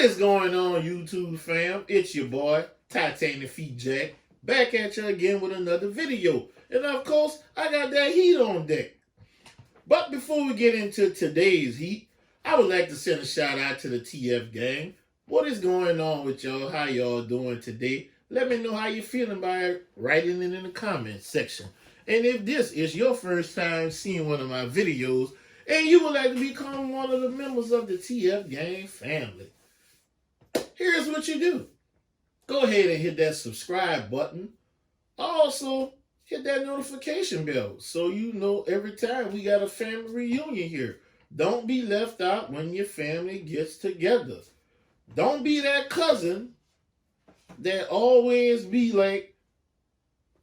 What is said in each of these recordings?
is going on, YouTube fam? It's your boy, TitanicFeet Jack, back at you again with another video. And of course, I got that heat on deck. But before we get into today's heat, I would like to send a shout out to the TFGang. What is going on with y'all? How y'all doing today? Let me know how you're feeling by writing it in the comments section. And if this is your first time seeing one of my videos, and you would like to become one of the members of the TFGang family, here's what you do. Go ahead and hit that subscribe button. Also, hit that notification bell so you know every time we got a family reunion here. Don't be left out when your family gets together. Don't be that cousin that always be like,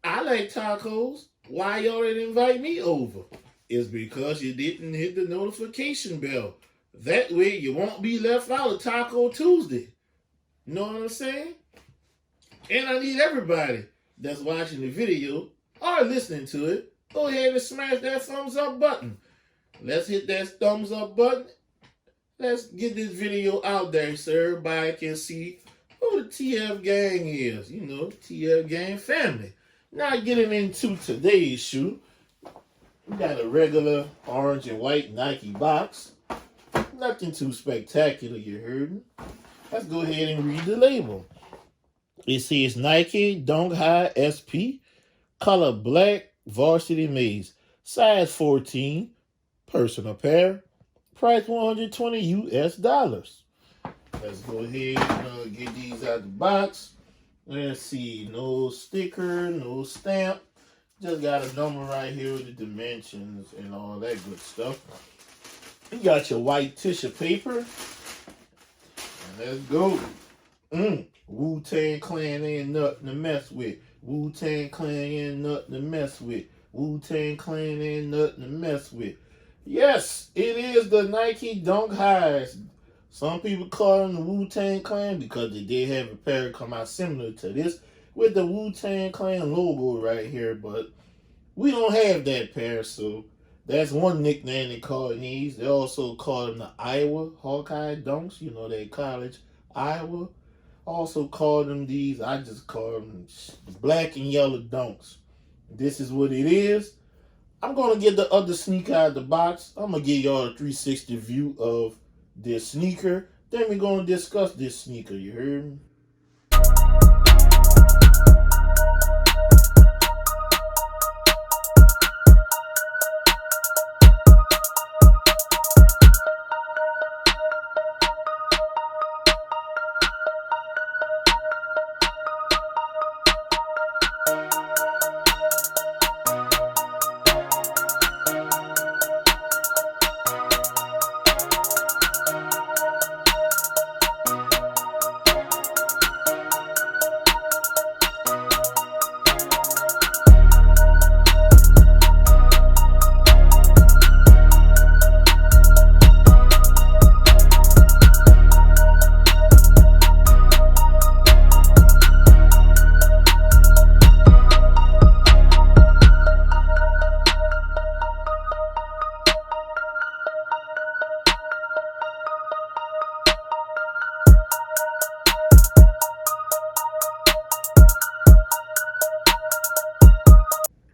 I like tacos. Why y'all didn't invite me over? It's because you didn't hit the notification bell. That way you won't be left out of Taco Tuesday. You know what I'm saying? And I need everybody that's watching the video or listening to it, go ahead and smash that thumbs up button. Let's hit that thumbs up button. Let's get this video out there so everybody can see who the TFGang is. You know, TFGang family. Now getting into today's shoe. We got a regular orange and white Nike box. Nothing too spectacular, you heard me. Let's go ahead and read the label. It says Nike Dunkhigh SP, color black, Varsity Maize, size 14, personal pair, price $120 US. Let's go ahead and get these out the box. Let's see, no sticker, no stamp. Just got a number right here with the dimensions and all that good stuff. You got your white tissue paper. And let's go. Wu-Tang Clan ain't nothing to mess with. Wu-Tang Clan ain't nothing to mess with. Wu-Tang Clan ain't nothing to mess with. Yes, it is the Nike Dunk Highs. Some people call them the Wu-Tang Clan because they did have a pair come out similar to this with the Wu-Tang Clan logo right here, but we don't have that pair, so that's one nickname they call these. They also call them the Iowa Hawkeye Dunks. You know, they college Iowa. Also call them these, I just call them black and yellow dunks. This is what it is. I'm going to get the other sneaker out of the box. I'm going to give y'all a 360 view of this sneaker. Then we're going to discuss this sneaker, you heard me?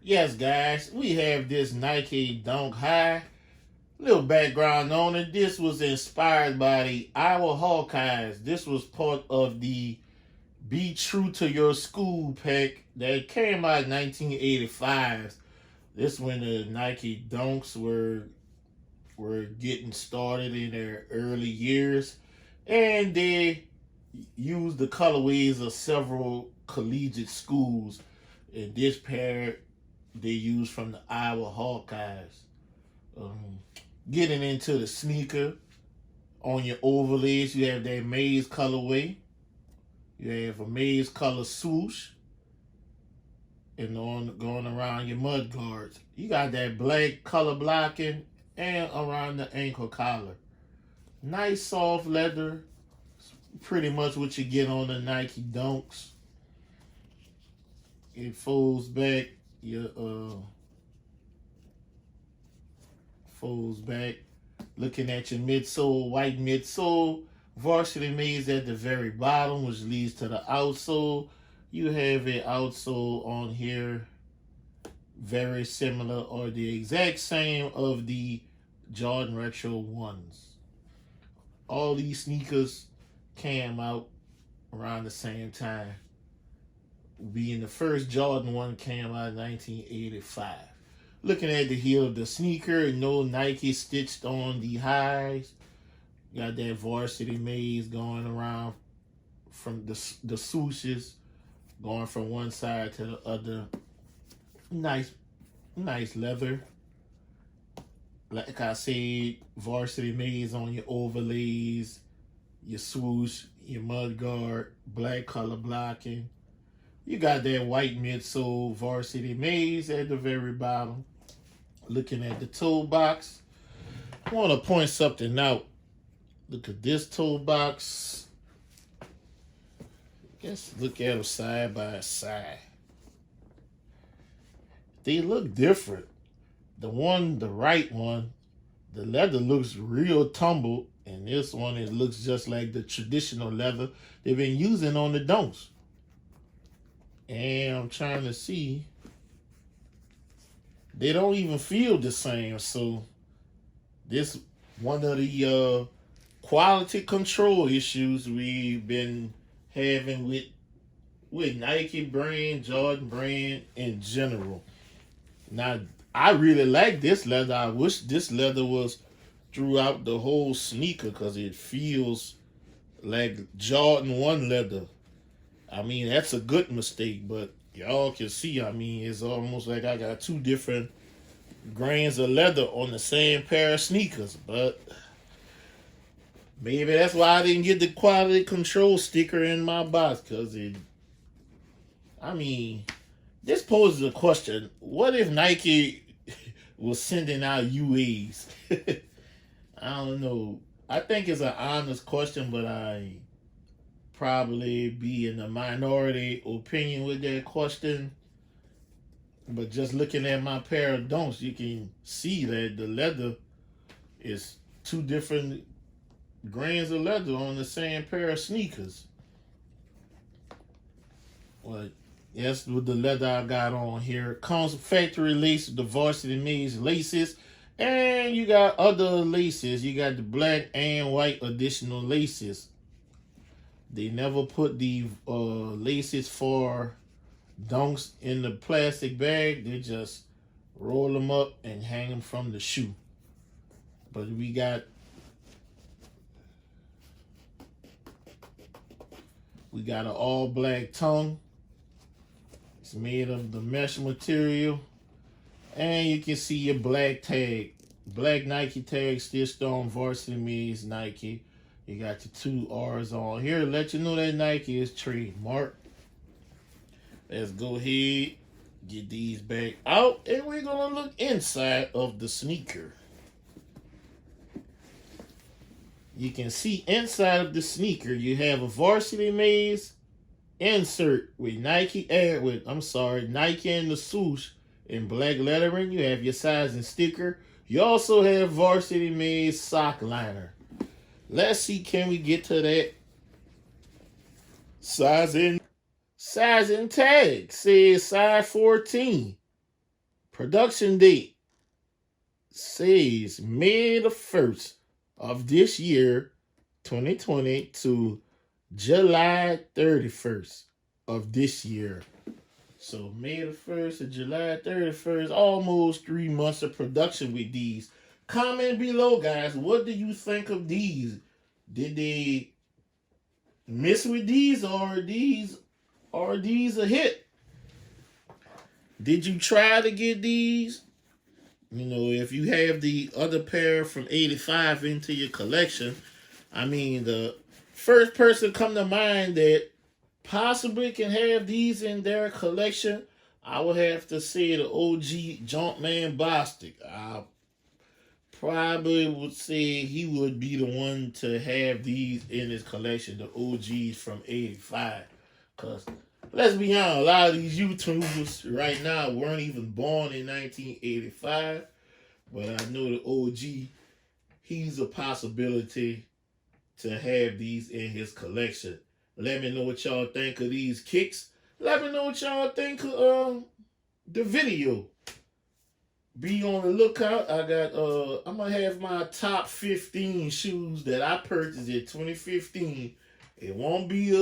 Yes, guys, we have this Nike Dunk High. Little background on it. This was inspired by the Iowa Hawkeyes. This was part of the Be True to Your School pack that came out in 1985. This when the Nike Dunks were getting started in their early years. And they used the colorways of several collegiate schools. And this pair they use from the Iowa Hawkeyes. Getting into the sneaker, on your overlays, you have that maize colorway. You have a maize color swoosh. And going around your mud guards. You got that black color blocking and around the ankle collar. Nice soft leather. Pretty much what you get on the Nike Dunks. It folds back. Folds back. Looking at your midsole, white midsole Varsity Maize at the very bottom, which leads to the outsole. You have an outsole on here, very similar or the exact same of the Jordan Retro 1s. All these sneakers came out around the same time. Being the first Jordan 1 came out in 1985. Looking at the heel of the sneaker, no Nike stitched on the highs. Got that Varsity Maize going around from the swooshes, going from one side to the other. Nice leather. Like I said, Varsity Maize on your overlays, your swoosh, your mud guard, black color blocking. You got that white midsole Varsity Maize at the very bottom. Looking at the toe box, I want to point something out. Look at this toe box. Let's look at them side by side. They look different. The right one, the leather looks real tumbled, and this one, it looks just like the traditional leather they've been using on the don'ts. And I'm trying to see, they don't even feel the same. So this one of the quality control issues we've been having with Nike brand, Jordan brand in general. Now, I really like this leather. I wish this leather was throughout the whole sneaker because it feels like Jordan 1 leather. I mean, that's a good mistake, but y'all can see, I mean, it's almost like I got two different grains of leather on the same pair of sneakers. But maybe that's why I didn't get the quality control sticker in my box, because this poses a question. What if Nike was sending out UAs? I don't know. I think it's an honest question, but I probably be in the minority opinion with that question. But just looking at my pair of don'ts, you can see that the leather is two different grains of leather on the same pair of sneakers. Well, that's with the leather I got on here. Comes factory lace, the Varsity Maize laces, and you got other laces. You got the black and white additional laces. They never put the laces for dunks in the plastic bag. They just roll them up and hang them from the shoe. But we got an all black tongue. It's made of the mesh material. And you can see your black tag. Black Nike tag stitched on Varsity Maize Nike. You got your two R's on here to let you know that Nike is trademarked. Let's go ahead, get these back out, and we're going to look inside of the sneaker. You can see inside of the sneaker, you have a Varsity Maize insert with Nike and the swoosh in black lettering. You have your sizing sticker. You also have Varsity Maize sock liner. Let's see, can we get to that sizing tag? Says size 14. Production date says May the 1st of this year, 2020, to July 31st of this year. So May the 1st to July 31st, almost 3 months of production with these. Comment below, guys. What do you think of these? Did they miss with these, or are these a hit? Did you try to get these? You know, if you have the other pair from 85 into your collection, I mean, the first person come to mind that possibly can have these in their collection, I would have to say the OG Jumpman Bostic. I probably would say he would be the one to have these in his collection, the OGs from 85. Because, let's be honest, a lot of these YouTubers right now weren't even born in 1985. But I know the OG, he's a possibility to have these in his collection. Let me know what y'all think of these kicks. Let me know what y'all think of the video. Be on the lookout. I'm gonna have my top 15 shoes that I purchased in 2015. It won't be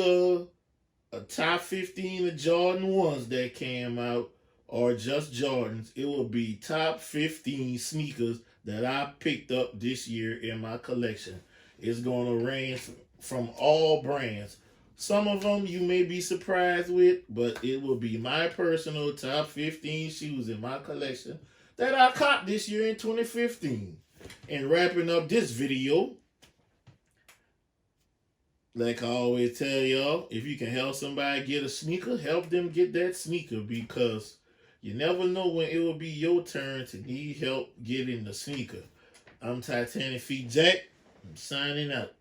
a top 15 of Jordan 1s that came out or just Jordans. It will be top 15 sneakers that I picked up this year in my collection. It's gonna range from all brands. Some of them you may be surprised with, but it will be my personal top 15 shoes in my collection that I caught this year in 2015. And wrapping up this video, like I always tell y'all, if you can help somebody get a sneaker, help them get that sneaker, because you never know when it will be your turn to need help getting the sneaker. I'm TitanicFeet Jack. I'm signing out.